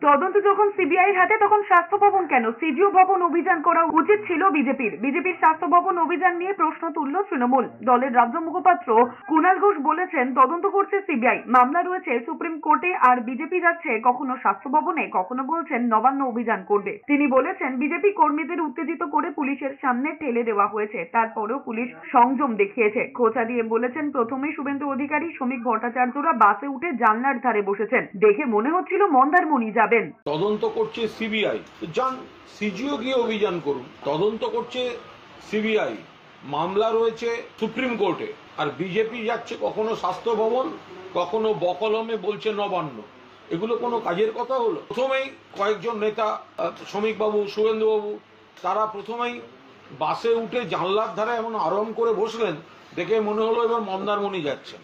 তদন্ত যখন সিবিআইর হাতে তখন স্বাস্থ্য ভবন কেন? সিজিও ভবন অভিযান করা উচিত ছিল বিজেপির স্বাস্থ্য ভবন অভিযান নিয়ে প্রশ্ন তুলল তৃণমূল। দলের রাজ্য মুখপাত্র কুণাল ঘোষ বলেছেন, তদন্ত করছে সিবিআই, মামলা রয়েছে সুপ্রিম কোর্টে, আর বিজেপি যাচ্ছে কখনো স্বাস্থ্য ভবনে, কখনো বলছেন নবান্ন অভিযান করবে। তিনি বলেছেন, বিজেপি কর্মীদের উত্তেজিত করে পুলিশের সামনে ঠেলে দেওয়া হয়েছে, তারপরেও পুলিশ সংযম দেখিয়েছে। খোঁচা দিয়ে বলেছেন, প্রথমেই শুভেন্দু অধিকারী, শ্রমিক ভট্টাচার্যরা বাসে উঠে জানলার ধারে বসেছেন, দেখে মনে হচ্ছিল মন্দারমণি যাবেন। তদন্ত করছে সিবিআই, যান সিজিও গিয়ে অভিযান করুন। তদন্ত করছে সিবিআই, মামলা রয়েছে সুপ্রিম কোর্টে, আর বিজেপি যাচ্ছে কখনো স্বাস্থ্য ভবন, কখনো বকলমে বলছে নবান্ন। এগুলো কোনো কাজের কথা হলো? প্রথমেই কয়েকজন নেতা, শ্রমিক বাবু, শুভেন্দু বাবু, তারা প্রথমেই বাসে উঠে জানলার ধারে এমন আরাম করে বসলেন, দেখে মনে হলো এবার মন্দারমণি যাচ্ছেন।